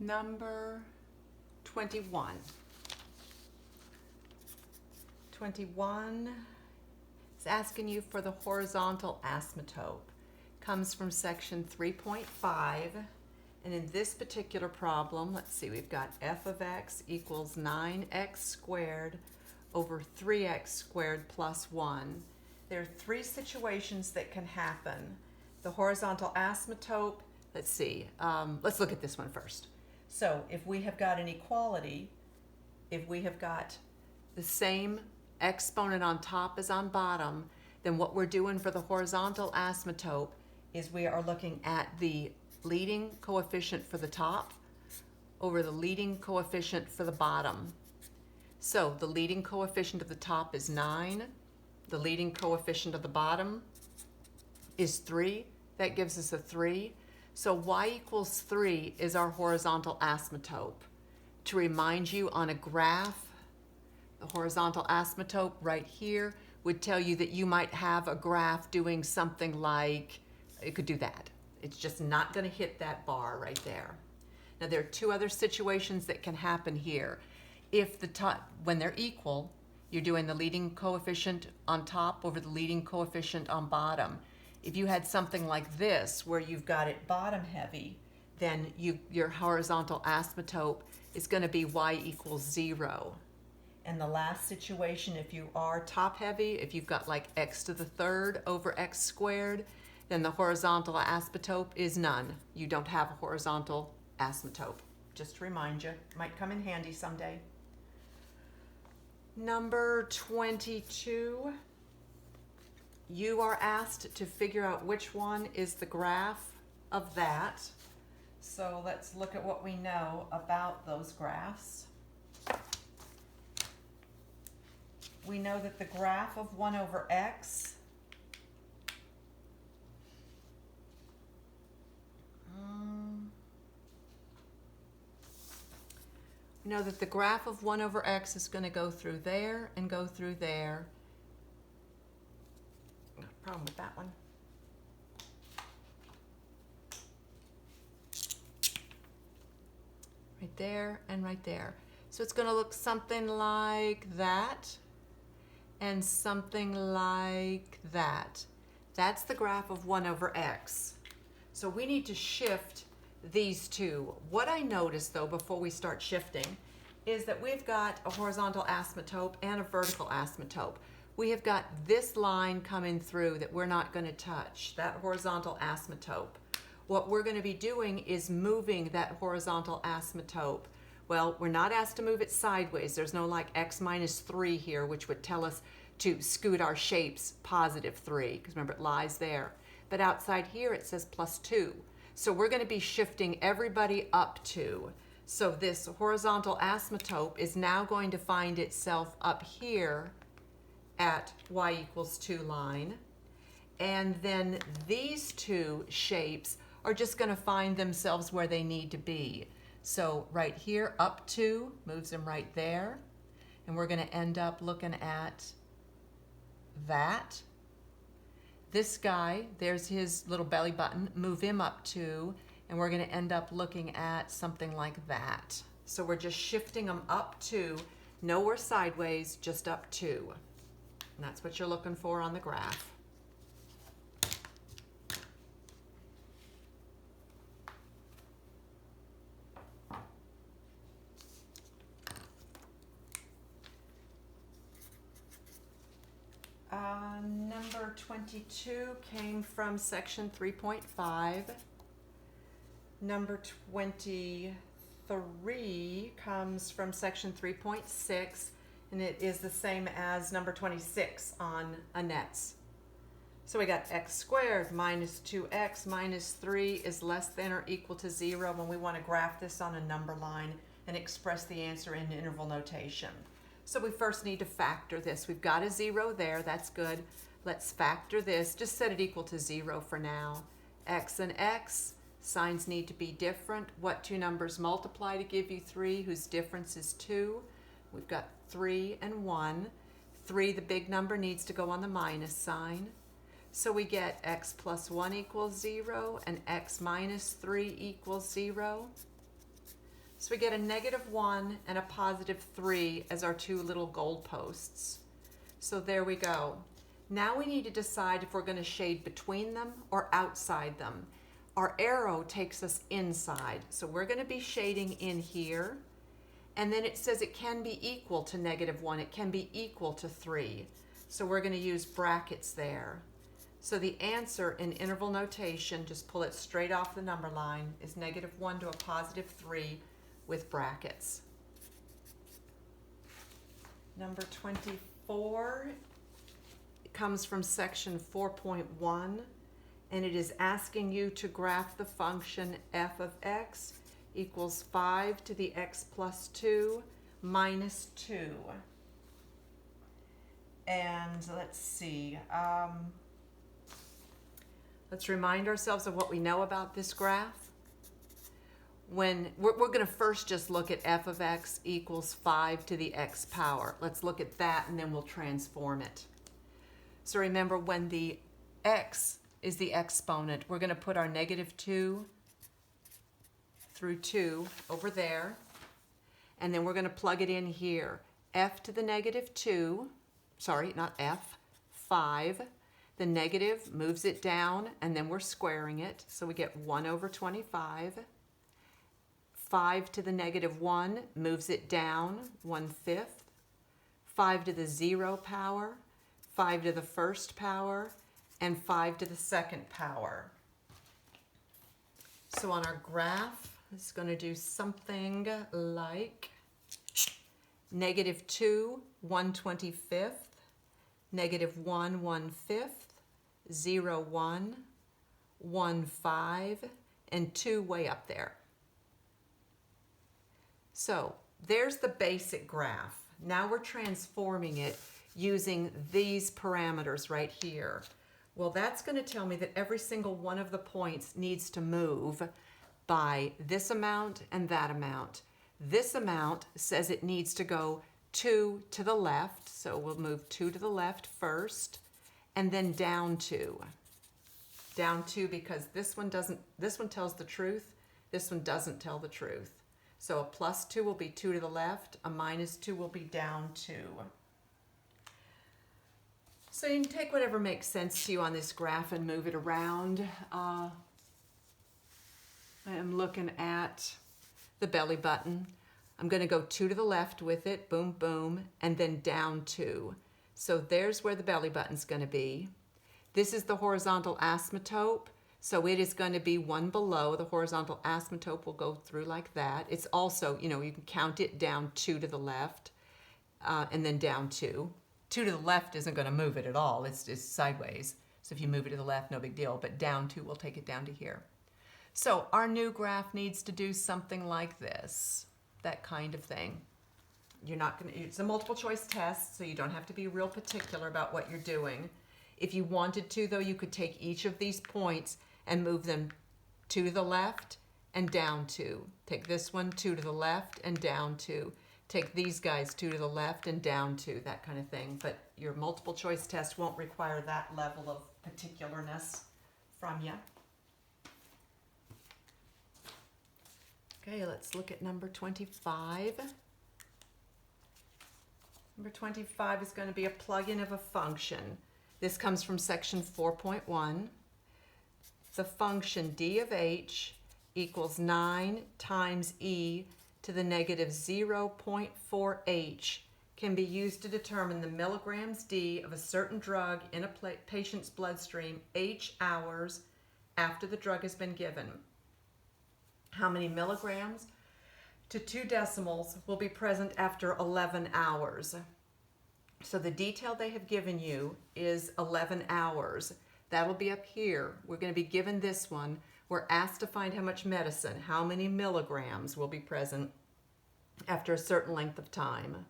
Number 21. 21 is asking you for the horizontal asymptote. Comes from section 3.5. And in this particular problem, let's see, we've got f of x equals 9x squared over 3x squared plus 1. There are three situations that can happen. The horizontal asymptote, let's see, let's look at this one first. So if we have got an equality, if we have got the same exponent on top as on bottom, then what we're doing for the horizontal asymptote is we are looking at the leading coefficient for the top over the leading coefficient for the bottom. So the leading coefficient of the top is 9. The leading coefficient of the bottom is 3. That gives us a 3. So y equals 3 is our horizontal asymptote. To remind you, on a graph, the horizontal asymptote right here would tell you that you might have a graph doing something like, it could do that. It's just not going to hit that bar right there. Now there are two other situations that can happen here. If the top, when they're equal, you're doing the leading coefficient on top over the leading coefficient on bottom. If you had something like this where you've got it bottom heavy, then your horizontal asymptote is going to be y equals 0. And the last situation, if you are top heavy, if you've got like x to the third over x squared, then the horizontal asymptote is none. You don't have a horizontal asymptote. Just to remind you, might come in handy someday. Number 22, you are asked to figure out which one is the graph of that. So let's look at what we know about those graphs. We know that the graph of 1 over x know that the graph of 1 over x is going to go through there and go through there. No problem with that one. Right there and right there. So it's going to look something like that and something like that. That's the graph of 1 over x. So we need to shift these two. What I noticed though before we start shifting is that we've got a horizontal asymptote and a vertical asymptote. We have got this line coming through that we're not going to touch, that horizontal asymptote. What we're going to be doing is moving that horizontal asymptote. Well, we're not asked to move it sideways. There's no like x minus 3 here, which would tell us to scoot our shapes positive 3, because remember it lies there. But outside here it says plus 2. So we're going to be shifting everybody up 2. So this horizontal asymptote is now going to find itself up here at y equals 2 line. And then these two shapes are just going to find themselves where they need to be. So right here, up 2 moves them right there. And we're going to end up looking at that. This guy, there's his little belly button, move him up 2, and we're going to end up looking at something like that. So we're just shifting them up 2, nowhere sideways, just up 2. And that's what you're looking for on the graph. Number 22 came from section 3.5. Number 23 comes from section 3.6, and it is the same as number 26 on Annette's. So we got x squared minus 2x minus 3 is less than or equal to 0 when we want to graph this on a number line and express the answer in interval notation. So we first need to factor this. We've got a 0 there, that's good. Let's factor this, just set it equal to 0 for now. X and x, signs need to be different. What two numbers multiply to give you 3, whose difference is 2? We've got 3 and 1. 3, the big number, needs to go on the minus sign. So we get x plus 1 equals 0 and x minus 3 equals 0. So we get a -1 and a +3 as our two little goalposts. So there we go. Now we need to decide if we're going to shade between them or outside them. Our arrow takes us inside, so we're going to be shading in here. And then it says it can be equal to -1, it can be equal to 3. So we're going to use brackets there. So the answer in interval notation, just pull it straight off the number line, is -1 to a +3 with brackets. Number 24 comes from section 4.1, and it is asking you to graph the function f of x equals 5 to the x plus 2 minus 2. And let's see, let's remind ourselves of what we know about this graph. When we're going to first just look at f of x equals 5 to the x power. Let's look at that and then we'll transform it. So remember, when the x is the exponent, we're going to put our -2 through 2 over there, and then we're going to plug it in here. F to the -2, sorry, not f, 5. The negative moves it down, and then we're squaring it, so we get 1 over 25. 5 to the -1 moves it down 1/5. 5 to the 0 power, 5 to the first power, and 5 to the second power. So on our graph, it's going to do something like -2, 1/25, -1, 1/5, 0, 1, 1, 5, and 2 way up there. So there's the basic graph. Now we're transforming it using these parameters right here. Well, that's going to tell me that every single one of the points needs to move by this amount and that amount. This amount says it needs to go 2 to the left, so we'll move 2 to the left first, and then down 2. Down 2 because this one tells the truth, this one doesn't tell the truth. So a +2 will be 2 to the left, a -2 will be down 2. So you can take whatever makes sense to you on this graph and move it around. I am looking at the belly button. I'm going to go 2 to the left with it, boom, boom, and then down 2. So there's where the belly button's going to be. This is the horizontal asymptote. So it is going to be one below. The horizontal asymptote will go through like that. It's also, you can count it down 2 to the left and then down 2. 2 to the left isn't going to move it at all. It's sideways. So if you move it to the left, no big deal. But down 2 will take it down to here. So our new graph needs to do something like this, that kind of thing. It's a multiple choice test, so you don't have to be real particular about what you're doing. If you wanted to, though, you could take each of these points and move them 2 to the left and down 2. Take this one 2 to the left and down 2. Take these guys 2 to the left and down 2, that kind of thing. But your multiple choice test won't require that level of particularness from you. Okay, let's look at number 25. Number 25 is going to be a plug-in of a function. This comes from section 4.1. The function d of h equals 9 times e to the -0.4h can be used to determine the milligrams d of a certain drug in a patient's bloodstream h hours after the drug has been given. How many milligrams to 2 decimals will be present after 11 hours? So the detail they have given you is 11 hours. That'll be up here. We're going to be given this one. We're asked to find how much medicine, how many milligrams will be present after a certain length of time,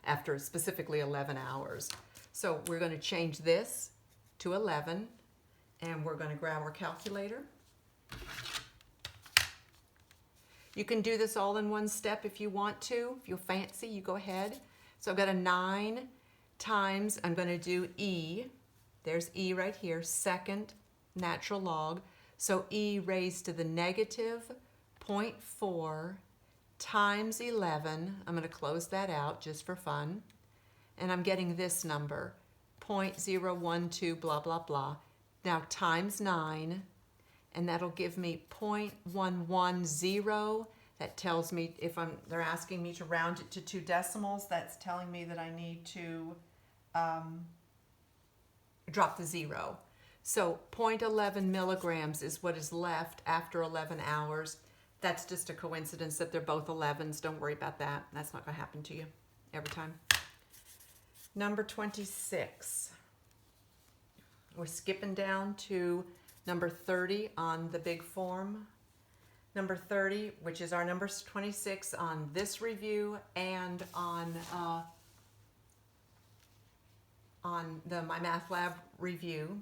after specifically 11 hours. So we're going to change this to 11, and we're going to grab our calculator. You can do this all in one step if you want to. If you're fancy, you go ahead. So I've got a 9 times, I'm going to do e. There's e right here, second natural log. So e raised to the -0.4 times 11. I'm going to close that out just for fun. And I'm getting this number, 0.012 blah, blah, blah. Now times 9, and that'll give me 0.110. That tells me if they're asking me to round it to 2 decimals, that's telling me that I need to drop the 0. So 0.11 milligrams is what is left after 11 hours. That's just a coincidence that they're both 11s. Don't worry about that. That's not going to happen to you every time. Number 26. We're skipping down to number 30 on the big form. Number 30, which is our number 26 on this review and on the My Math Lab review,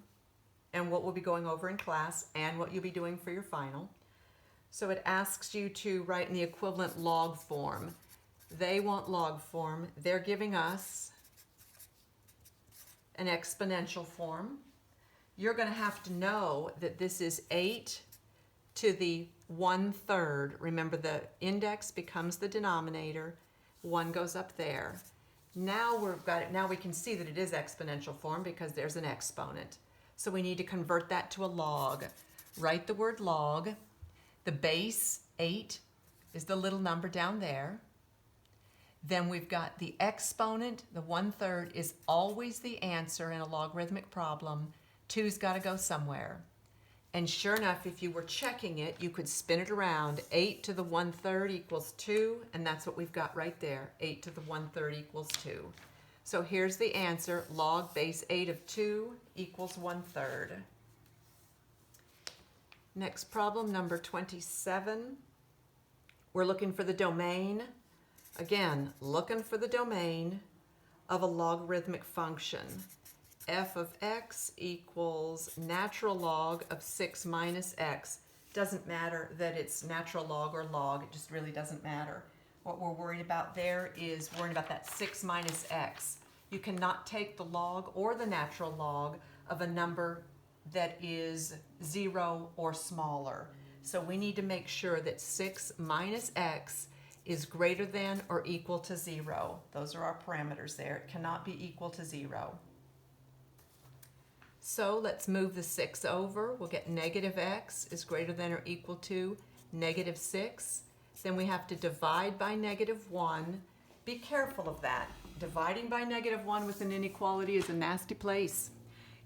and what we'll be going over in class and what you'll be doing for your final. So it asks you to write in the equivalent log form. They want log form. They're giving us an exponential form. You're going to have to know that this is 8 to the 1/3. Remember, the index becomes the denominator. 1 goes up there. Now we've got it. Now we can see that it is exponential form because there's an exponent. So we need to convert that to a log. Write the word log. The base, 8, is the little number down there. Then we've got the exponent. The 1/3 is always the answer in a logarithmic problem. 2's got to go somewhere. And sure enough, if you were checking it, you could spin it around. 8 to the 1/3 equals 2, and that's what we've got right there. 8 to the 1/3 equals 2. So here's the answer. Log base 8 of 2 equals 1/3. Next problem, number 27. We're looking for the domain. Again, looking for the domain of a logarithmic function. F of x equals natural log of 6 minus x. Doesn't matter that it's natural log or log, it just really doesn't matter. What we're worried about there is worrying about that 6 minus x. You cannot take the log or the natural log of a number that is 0 or smaller. So we need to make sure that 6 minus x is greater than or equal to 0. Those are our parameters there. It cannot be equal to 0. So let's move the 6 over. We'll get negative x is greater than or equal to negative 6. Then we have to divide by negative 1. Be careful of that. Dividing by negative 1 with an inequality is a nasty place.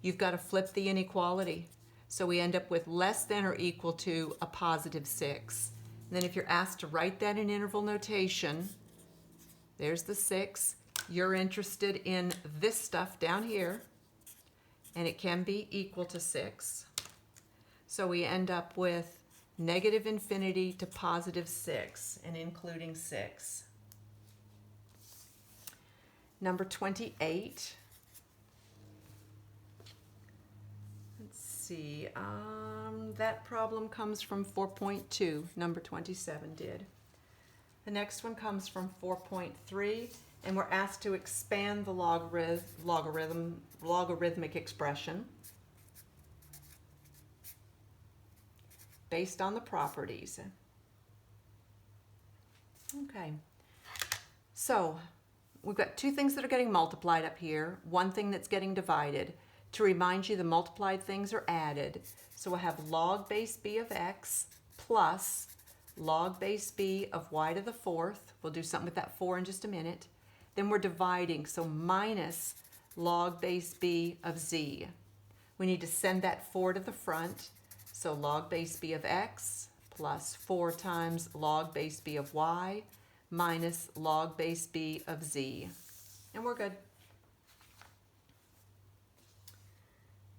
You've got to flip the inequality. So we end up with less than or equal to a positive 6. And then if you're asked to write that in interval notation, there's the 6. You're interested in this stuff down here, and it can be equal to 6. So we end up with negative infinity to positive 6, and including 6. Number 28. Let's see. That problem comes from 4.2. Number 27 did. The next one comes from 4.3, and we're asked to expand the logarithmic expression based on the properties. Okay. So we've got 2 things that are getting multiplied up here, 1 thing that's getting divided. To remind you, the multiplied things are added. So we'll have log base b of x plus log base b of y to the 4th. We'll do something with that 4 in just a minute. Then we're dividing, so minus log base b of z. We need to send that 4 to the front. So log base b of x plus 4 times log base b of y minus log base b of z. And we're good.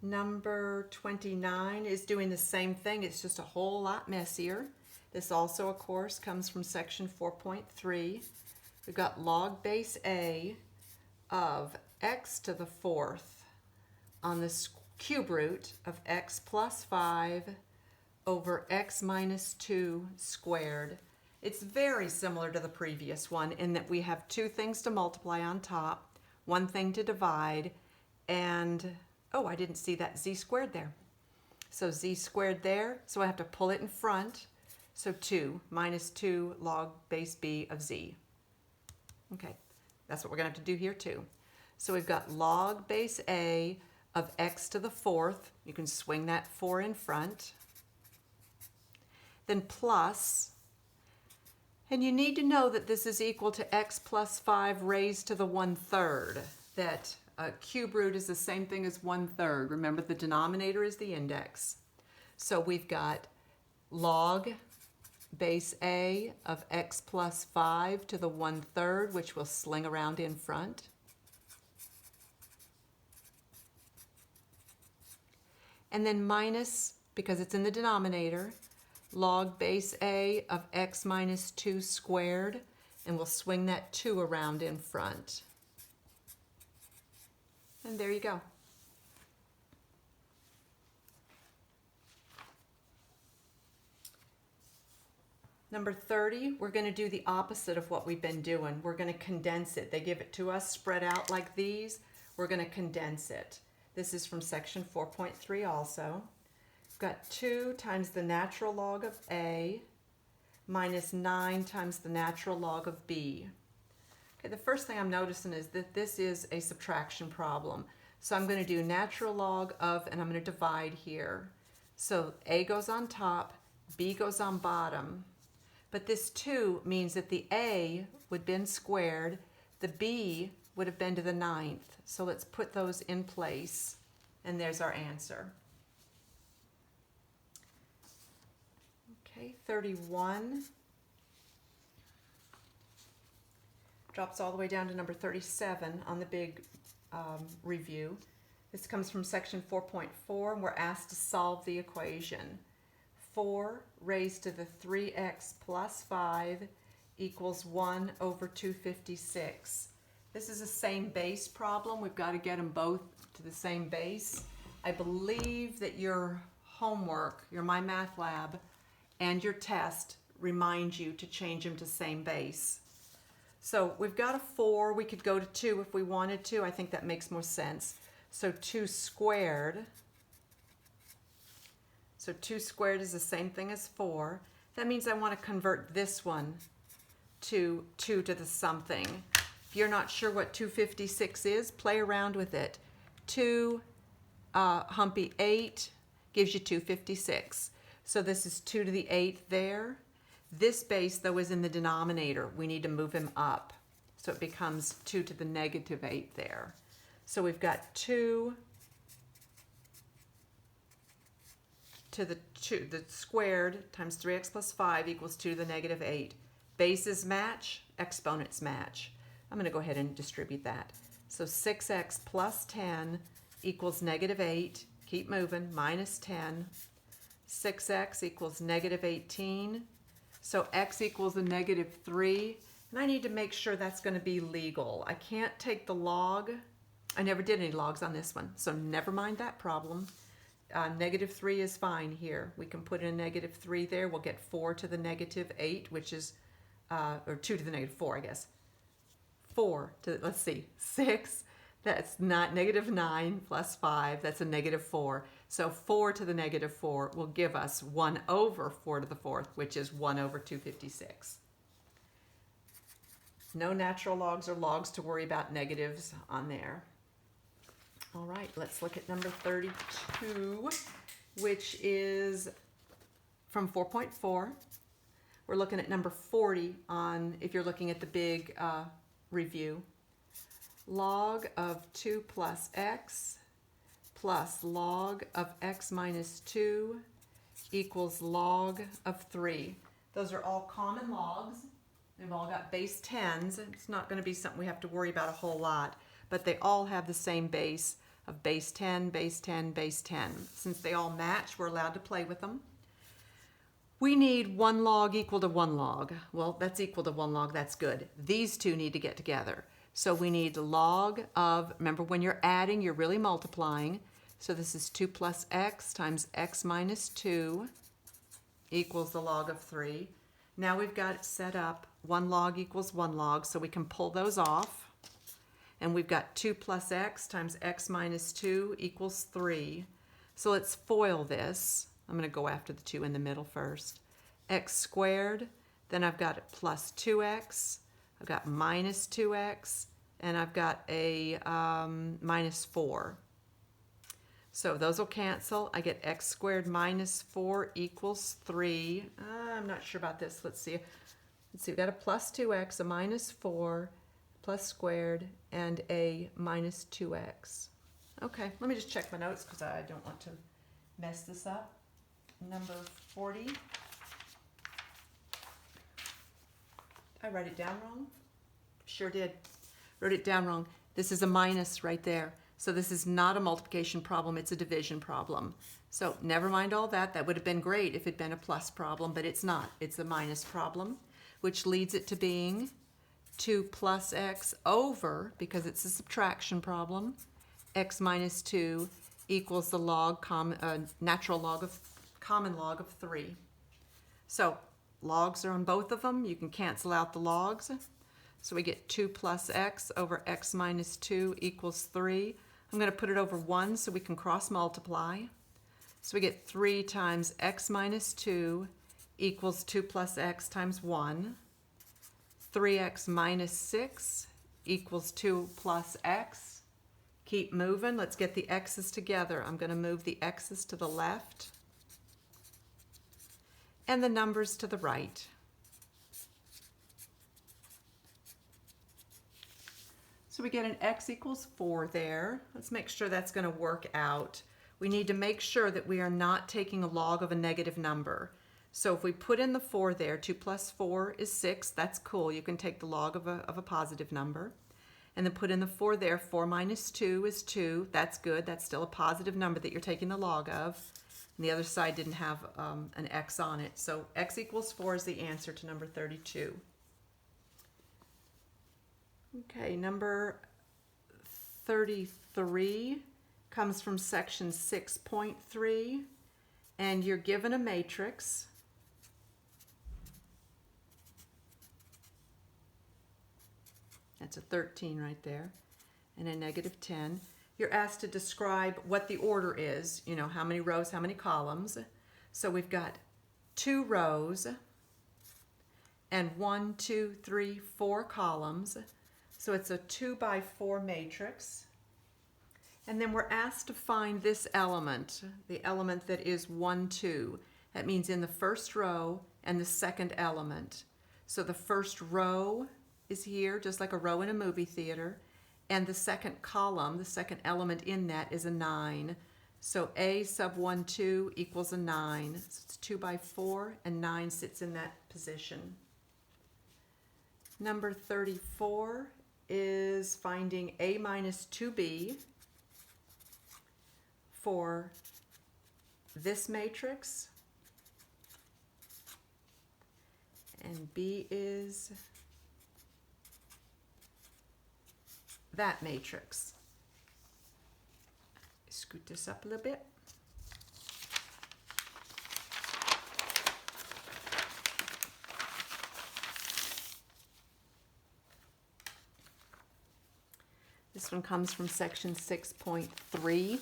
Number 29 is doing the same thing. It's just a whole lot messier. This also, of course, comes from section 4.3. We've got log base a of x to the 4th on the cube root of x plus 5 over x minus 2 squared. It's very similar to the previous one in that we have 2 things to multiply on top, 1 thing to divide, and oh, I didn't see that z squared there. So z squared there, so I have to pull it in front. So 2 minus 2 log base b of z. Okay, that's what we're going to have to do here too. So we've got log base a of x to the 4th. You can swing that 4 in front. Then plus, and you need to know that this is equal to x plus 5 raised to the 1/3. That cube root is the same thing as 1/3. Remember, the denominator is the index. So we've got log base a of x plus 5 to the 1/3, which will sling around in front. And then minus, because it's in the denominator, log base a of x minus 2 squared, and we'll swing that 2 around in front. And there you go. Number 30, we're going to do the opposite of what we've been doing. We're going to condense it. They give it to us spread out like these. We're going to condense it. This is from section 4.3 also. We've got 2 times the natural log of a minus 9 times the natural log of b. Okay, the first thing I'm noticing is that this is a subtraction problem. So I'm going to do natural log of, and I'm going to divide here. So a goes on top, b goes on bottom. But this 2 means that the a would have been squared, the b would have been to the 9th. So let's put those in place, and there's our answer. Okay, 31 drops all the way down to number 37 on the big review. This comes from section 4.4, and we're asked to solve the equation. 4 raised to the 3x plus 5 equals 1 over 256. This is the same base problem. We've got to get them both to the same base. I believe that your homework, your My Math Lab, and your test remind you to change them to same base. So we've got a 4. We could go to 2 if we wanted to. I think that makes more sense. So 2 squared. So 2 squared is the same thing as 4. That means I want to convert this one to 2 to the something. If you're not sure what 256 is, play around with it. 2 humpy 8 gives you 256. So this is 2 to the 8th there. This base, though, is in the denominator. We need to move him up. So it becomes 2 to the negative 8 there. So we've got 2 to the squared times 3x plus 5 equals 2 to the negative 8. Bases match, exponents match. I'm going to go ahead and distribute that. So 6x plus 10 equals negative 8. Keep moving, minus 10. 6x equals negative 18. So x equals a negative 3. And I need to make sure that's going to be legal. I can't take the log. I never did any logs on this one, so never mind that problem. Negative 3 is fine here. We can put in a negative 3 there. We'll get 4 to the negative 8, which is, or 2 to the negative 4, I guess. 4 to, let's see, 6. That's not negative 9 plus 5. That's a negative 4. So 4 to the negative 4 will give us 1 over 4 to the 4th, which is 1 over 256. No natural logs or logs to worry about negatives on there. All right, let's look at number 32, which is from 4.4. We're looking at number 40 on, if you're looking at the big review. Log of 2 plus x plus log of x minus 2 equals log of 3. Those are all common logs. They've all got base 10s. It's not going to be something we have to worry about a whole lot, but they all have the same base of base 10, base 10, base 10. Since they all match, we're allowed to play with them. We need 1 log equal to 1 log. Well, that's equal to 1 log. That's good. These two need to get together. So we need log of, remember when you're adding, you're really multiplying. So this is 2 plus x times x minus 2 equals the log of 3. Now we've got it set up. 1 log equals 1 log, so we can pull those off. And we've got 2 plus x times x minus 2 equals 3. So let's FOIL this. I'm going to go after the 2 in the middle first. x squared, then I've got plus 2x, I've got minus 2x, and I've got a minus 4. So those will cancel. I get x squared minus 4 equals 3. I'm not sure about this. Let's see. We've got a plus 2x, a minus 4, plus squared, and a minus 2x. Okay, let me just check my notes because I don't want to mess this up. Number 40. I write it down wrong? Sure did. Wrote it down wrong. This is a minus right there. So this is not a multiplication problem, it's a division problem. So never mind all that. That would have been great if it had been a plus problem, but it's not. It's a minus problem, which leads it to being 2 plus x over, because it's a subtraction problem, x minus 2 equals the log, natural log of, common log of 3. So logs are on both of them. You can cancel out the logs. So we get 2 plus x over x minus 2 equals 3. I'm going to put it over 1 so we can cross multiply. So we get 3 times x minus 2 equals 2 plus x times 1. 3x minus 6 equals 2 plus x. Keep moving. Let's get the x's together. I'm going to move the x's to the left and the numbers to the right. So we get an x equals 4 there. Let's make sure that's going to work out. We need to make sure that we are not taking a log of a negative number. So if we put in the 4 there, 2 plus 4 is 6. That's cool. You can take the log of a positive number. And then put in the 4 there. 4 minus 2 is 2. That's good. That's still a positive number that you're taking the log of. And the other side didn't have an x on it. So x equals 4 is the answer to number 32. Okay, number 33 comes from section 6.3, and you're given a matrix. That's a 13 right there, and a negative 10. You're asked to describe what the order is, you know, how many rows, how many columns. So we've got 2 rows and 1, 2, 3, 4 columns. So it's a 2 by 4 matrix. And then we're asked to find this element, the element that is 1, 2. That means in the first row and the second element. So the first row is here, just like a row in a movie theater. And the second column, the second element in that is a 9. So A sub 1, 2 equals a 9. So it's 2 by 4 and 9 sits in that position. Number 34 is finding A minus 2B for this matrix, and B is that matrix. Scoot this up a little bit. This one comes from section 6.3.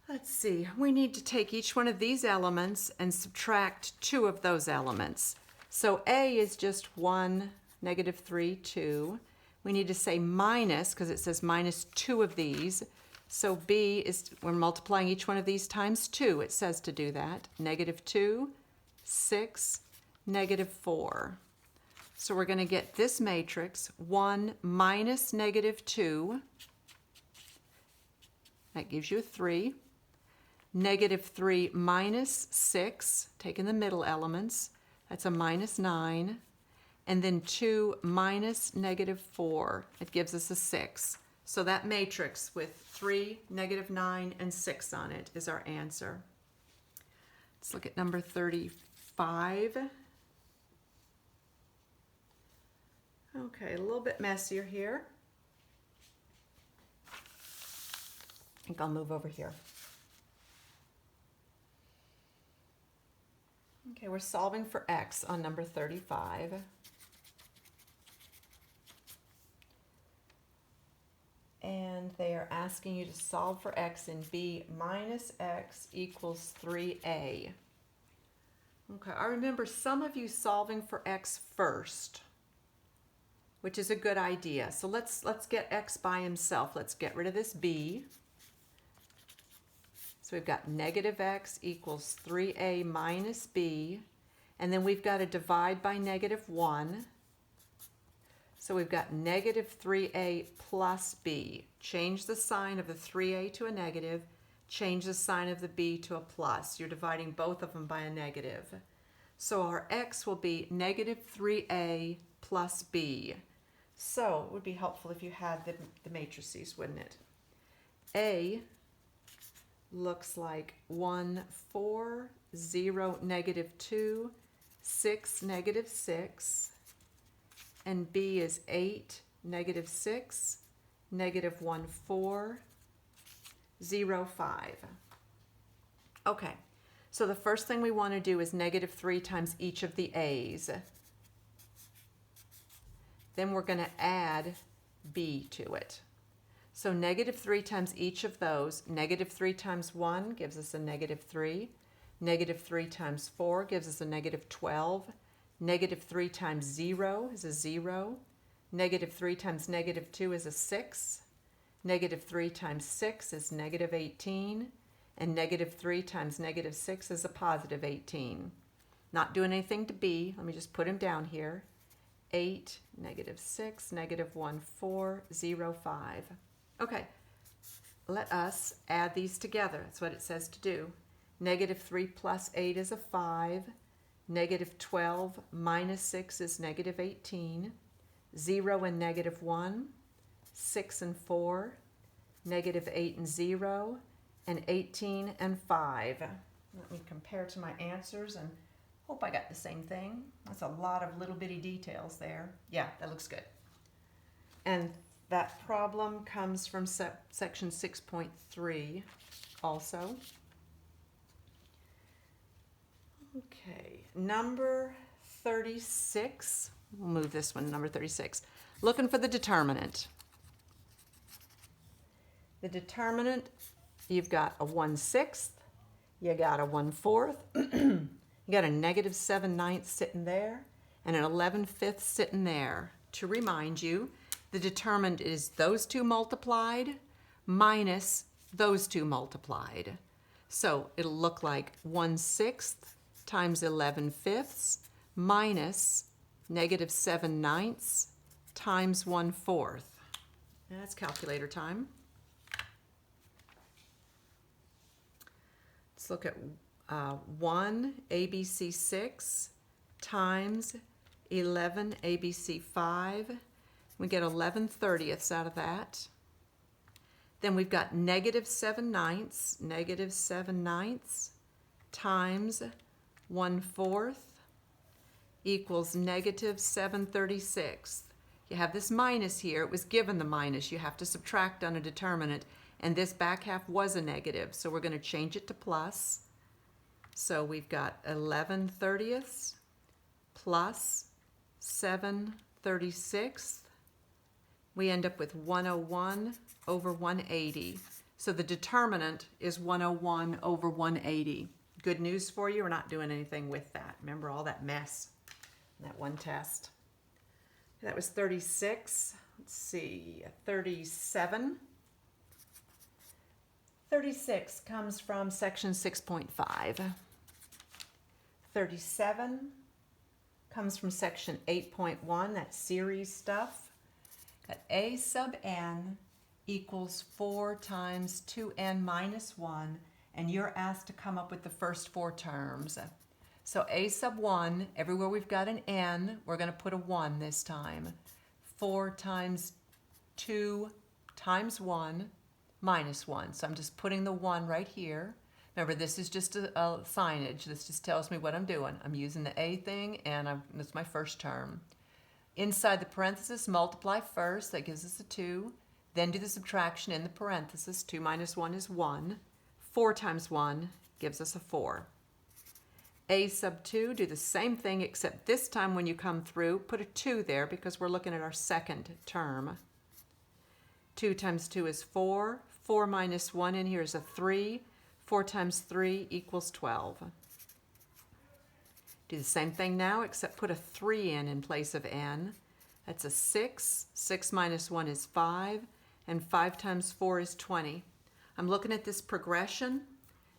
Let's see, we need to take each one of these elements and subtract 2 of those elements. So A is just 1, negative 3, 2. We need to say minus, because it says minus 2 of these. So B is, we're multiplying each one of these times 2. It says to do that. Negative 2, 6, negative 4. So we're going to get this matrix, 1 minus negative 2. That gives you a 3. Negative 3 minus 6, taking the middle elements, that's a minus 9. And then 2 minus negative 4, it gives us a 6. So that matrix with 3, negative 9, and 6 on it is our answer. Let's look at number 35. Okay, a little bit messier here. I think I'll move over here. Okay, we're solving for x on number 35. And they are asking you to solve for x in B minus x equals 3a. Okay, I remember some of you solving for x first, which is a good idea. So let's get x by himself. Let's get rid of this b. So we've got negative x equals 3a minus b, and then we've got to divide by negative 1. So we've got negative 3a plus b. Change the sign of the 3a to a negative, change the sign of the b to a plus. You're dividing both of them by a negative. So our x will be negative 3a plus b. So it would be helpful if you had the matrices, wouldn't it? A looks like 1, 4, 0, negative 2, 6, negative 6. And b is 8, negative 6, negative 1, 4, 0, 5. Okay, so the first thing we want to do is negative 3 times each of the a's. Then we're going to add b to it. So negative 3 times each of those. Negative 3 times 1 gives us a negative 3. Negative 3 times 4 gives us a negative 12. Negative 3 times 0 is a 0. Negative 3 times negative 2 is a 6. Negative 3 times 6 is negative 18. And negative 3 times negative 6 is a positive 18. Not doing anything to b. Let me just put him down here. 8, negative 6, negative 1, 4, 0, 5. Okay, let us add these together. That's what it says to do. Negative 3 plus 8 is a 5. Negative 12 minus 6 is negative 18. 0 and negative 1. 6 and 4. Negative 8 and 0. And 18 and 5. Let me compare to my answers and hope I got the same thing. That's a lot of little bitty details there. Yeah, that looks good. And that problem comes from section 6.3 also. Okay, number 36. We'll move this one, number 36. Looking for the determinant. The determinant, you've got a 1/6, you got a 1/4, you got a negative 7/9 sitting there, and an 11/5 sitting there. To remind you, the determinant is those two multiplied minus those two multiplied. So it'll look like 1/6 times 11/5 minus negative 7/9 times 1/4. That's calculator time. Let's look at 1 ABC 6 times 11 ABC 5. We get 11/30 out of that. Then we've got negative 7/9 times 1/4 equals negative 7/36. You have this minus here. It was given the minus. You have to subtract on a determinant. And this back half was a negative, so we're going to change it to plus. So we've got 11/30 plus 7/36. We end up with 101 over 180. So the determinant is 101 over 180. Good news for you, we're not doing anything with that. Remember all that mess in that one test. That was 36. Let's see, 37. 36 comes from section 6.5. 37 comes from section 8.1, that's series stuff. That a sub n equals 4 times 2n minus 1, and you're asked to come up with the first 4 terms. So a sub 1, everywhere we've got an n, we're going to put a 1 this time. 4 times 2 times 1 minus 1. So I'm just putting the 1 right here. Remember, this is just a signage. This just tells me what I'm doing. I'm using the a thing, and that's my first term. Inside the parenthesis, multiply first. That gives us a 2. Then do the subtraction in the parenthesis. 2 minus 1 is 1. 4 times 1 gives us a 4. A sub 2, do the same thing, except this time when you come through, put a 2 there because we're looking at our second term. 2 times 2 is 4. 4 minus 1 in here is a 3. 4 times 3 equals 12. Do the same thing now, except put a 3 in place of n. That's a 6. 6 minus 1 is 5. And 5 times 4 is 20. I'm looking at this progression.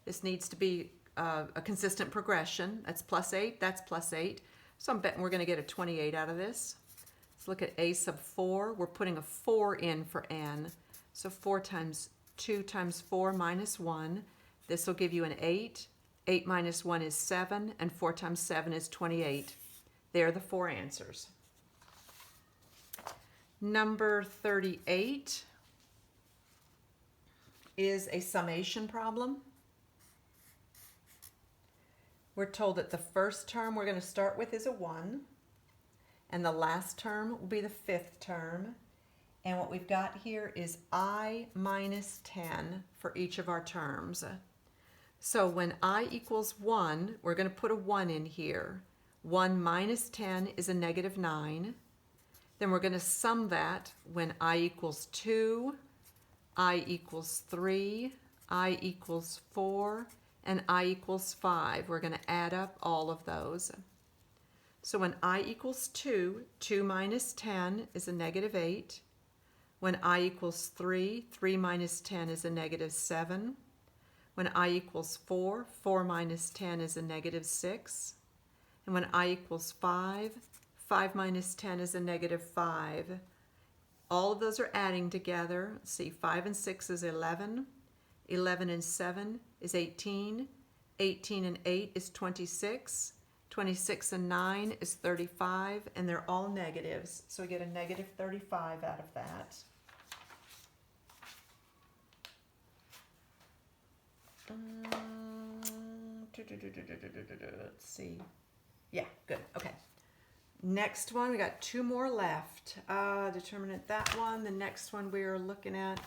This needs to be a consistent progression. That's plus 8. That's plus 8. So I'm betting we're going to get a 28 out of this. Let's look at a sub 4. We're putting a 4 in for n. So 4 times 2 times 4 minus 1. This will give you an 8. 8 minus 1 is 7. And 4 times 7 is 28. There are the 4 answers. Number 38 is a summation problem. We're told that the first term we're going to start with is a 1, and the last term will be the 5th term. And what we've got here is I minus 10 for each of our terms. So when I equals 1, we're going to put a 1 in here. 1 minus 10 is a negative 9. Then we're going to sum that when I equals 2, I equals 3, I equals 4, and I equals 5. We're going to add up all of those. So when I equals 2, 2 minus 10 is a negative 8. When I equals 3, 3 minus 10 is a negative 7. When I equals 4, 4 minus 10 is a negative 6. And when I equals 5, 5 minus 10 is a negative 5. All of those are adding together. Let's see, 5 and 6 is 11. 11 and 7 is 18. 18 and 8 is 26. 26 and 9 is 35. And they're all negatives. So we get a negative 35 out of that. Let's see. Yeah, good. Okay. Next one, we got 2 more left. Determinant that one. The next one we are looking at,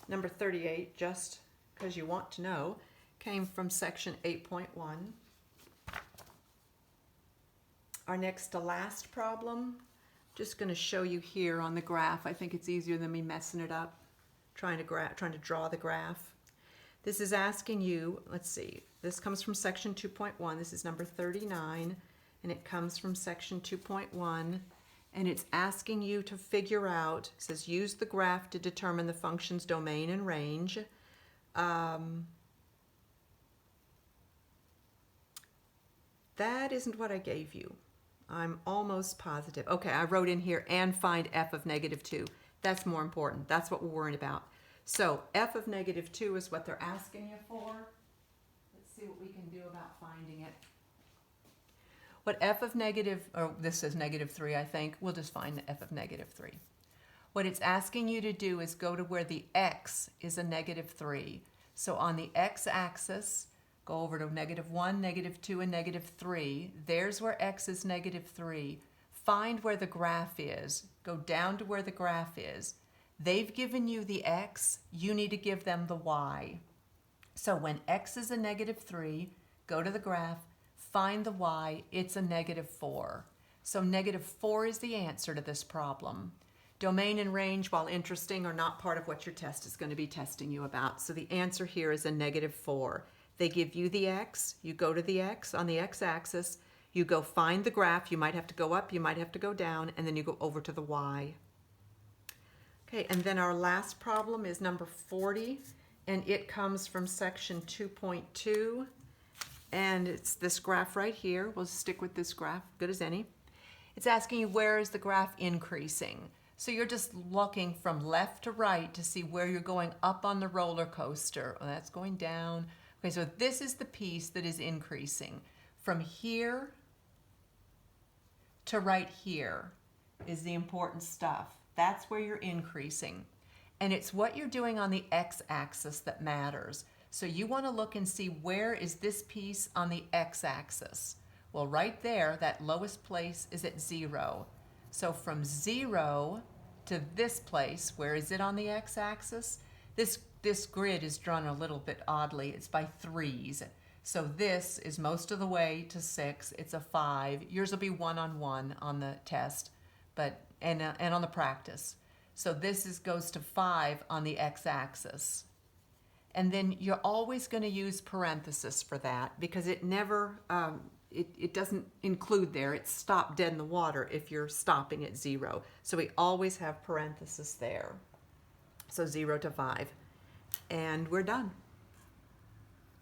number 38, just because you want to know, came from section 8.1. Our next to last problem, just going to show you here on the graph. I think it's easier than me messing it up, trying to draw the graph. This is asking you, let's see, this comes from section 2.1. This is number 39. And it comes from section 2.1, and it's asking you to figure out, it says use the graph to determine the function's domain and range. That isn't what I gave you. I'm almost positive. Okay, I wrote in here, and find f of negative 2. That's more important. That's what we're worried about. So f of negative 2 is what they're asking you for. Let's see what we can do about finding it. What f of negative, or this says negative 3, I think. We'll just find the f of negative 3. What it's asking you to do is go to where the x is a negative 3. So on the x-axis, go over to negative 1, negative 2, and negative 3. There's where x is negative 3. Find where the graph is. Go down to where the graph is. They've given you the x. You need to give them the y. So when x is a negative 3, go to the graph. Find the y, it's a negative 4. So negative 4 is the answer to this problem. Domain and range, while interesting, are not part of what your test is going to be testing you about. So the answer here is a negative 4. They give you the x, you go to the x on the x-axis, you go find the graph, you might have to go up, you might have to go down, and then you go over to the y. Okay, and then our last problem is number 40, and it comes from section 2.2. And it's this graph right here. We'll stick with this graph, good as any. It's asking you where is the graph increasing. So you're just looking from left to right to see where you're going up on the roller coaster. Oh, that's going down. Okay, so this is the piece that is increasing. From here to right here is the important stuff. That's where you're increasing. And it's what you're doing on the x-axis that matters. So you want to look and see where is this piece on the x-axis. Well, right there, that lowest place is at 0. So from 0 to this place, where is it on the x-axis? This grid is drawn a little bit oddly. It's by 3s. So this is most of the way to 6. It's a 5. Yours will be 1-on-1 on the test, and on the practice. So this goes to 5 on the x-axis. And then you're always going to use parenthesis for that because it never, it doesn't include there. It's stop dead in the water if you're stopping at 0. So we always have parentheses there. So 0 to 5. And we're done.